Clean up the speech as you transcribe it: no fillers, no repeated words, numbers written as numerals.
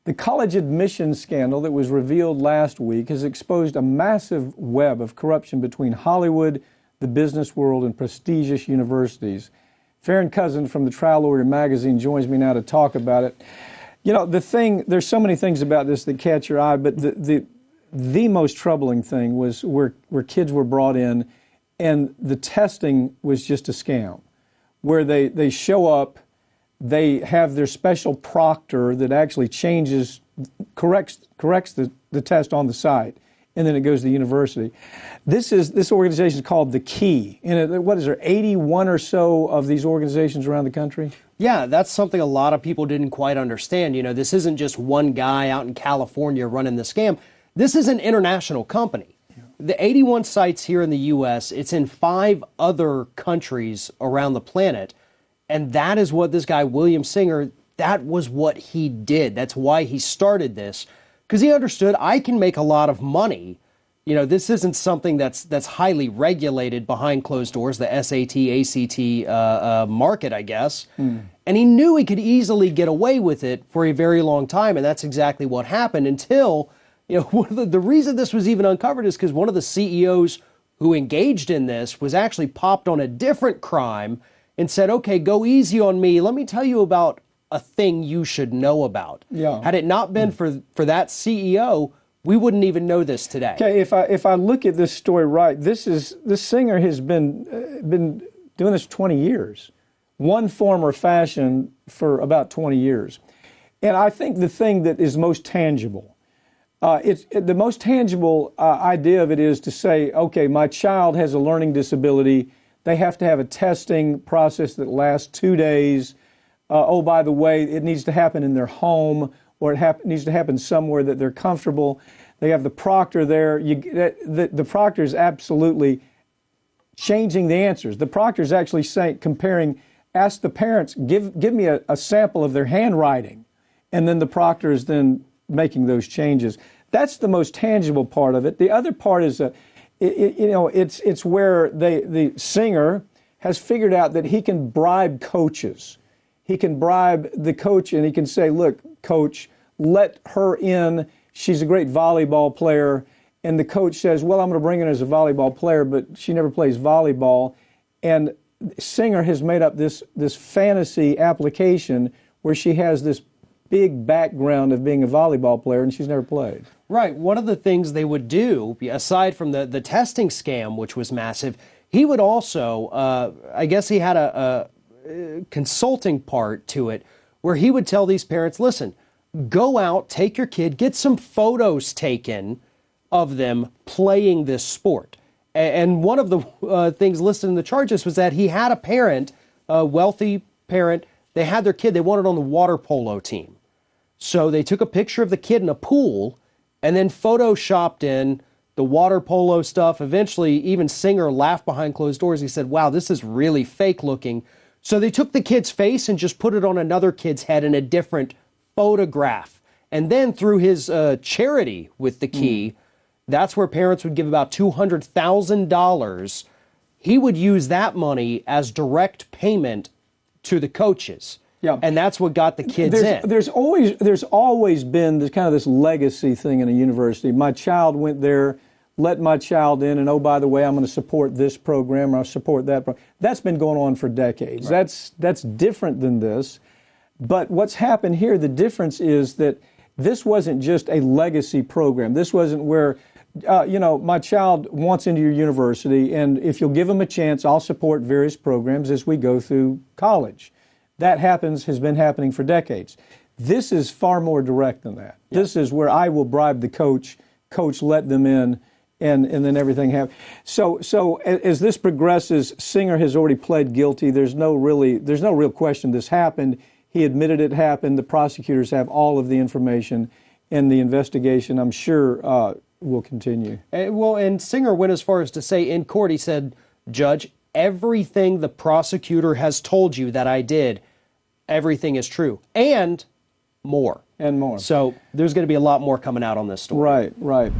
The college admissions scandal that was revealed last week has exposed a massive web of corruption between Hollywood, the business world, and prestigious universities. Farron Cousin from the Trial Lawyer magazine joins me now to talk about it. You know, there's so many things about this that catch your eye, but the most troubling thing was where kids were brought in and the testing was just a scam, where they show up, they have their special proctor that actually corrects the test on the site, and then it goes to the university. This organization is called The Key. And what is there, 81 or so of these organizations around the country? Yeah, that's something a lot of people didn't quite understand. You know, this isn't just one guy out in California running the scam. This is an international company. The 81 sites here in the U.S., it's in 5 other countries around the planet. And that is what this guy, William Singer, that was what he did. That's why he started this. Because he understood, I can make a lot of money. You know, this isn't something that's highly regulated behind closed doors, the SAT, ACT market, I guess. And he knew he could easily get away with it for a very long time. And that's exactly what happened until, you know, the reason this was even uncovered is because one of the CEOs who engaged in this was actually popped on a different crime and said, okay, go easy on me. Let me tell you about a thing you should know about. Yeah. Had it not been for that CEO, we wouldn't even know this today. Okay, if I look at this story right, this Singer has been doing this for 20 years, one form or fashion for about 20 years. And I think the thing that is most tangible, the most tangible idea of it is to say, okay, my child has a learning disability. They have to have a testing process that lasts 2 days. Oh, by the way, it needs to happen in their home, or it needs to happen somewhere that they're comfortable. They have the proctor there. The proctor is absolutely changing the answers. The proctor is actually ask the parents, give me a sample of their handwriting, and then the proctor is then making those changes. That's the most tangible part of it. The other part is it's where the Singer has figured out that he can bribe coaches. He can bribe the coach and he can say, look, coach, let her in. She's a great volleyball player. And the coach says, well, I'm going to bring her in as a volleyball player, but she never plays volleyball. And Singer has made up this fantasy application where she has this big background of being a volleyball player and she's never played. Right. One of the things they would do, aside from the testing scam, which was massive, he would also, I guess he had a consulting part to it, where he would tell these parents, listen, go out, take your kid, get some photos taken of them playing this sport. And one of the things listed in the charges was that he had a parent, a wealthy parent, they had their kid, they wanted on the water polo team. So they took a picture of the kid in a pool and then photoshopped in the water polo stuff. Eventually, even Singer laughed behind closed doors. He said, wow, this is really fake looking. So they took the kid's face and just put it on another kid's head in a different photograph. And then through his charity with The Key, that's where parents would give about $200,000. He would use that money as direct payment to the coaches. Yeah. And that's what got the kids in. There's always been this legacy thing in a university. My child went there, let my child in, and oh, by the way, I'm going to support this program or I'll support that program. That's been going on for decades. Right. That's different than this. But what's happened here, the difference is that this wasn't just a legacy program. This wasn't where, my child wants into your university, and if you'll give them a chance, I'll support various programs as we go through college. That has been happening for decades. This is far more direct than that. Yeah. This is where I will bribe the coach let them in, and then everything happens. So as this progresses, Singer has already pled guilty. There's no real question this happened. He admitted it happened. The prosecutors have all of the information, and the investigation, I'm sure, will continue. And Singer went as far as to say in court, he said, Judge, everything the prosecutor has told you that I did, everything is true, and more. And more. So there's going to be a lot more coming out on this story. Right.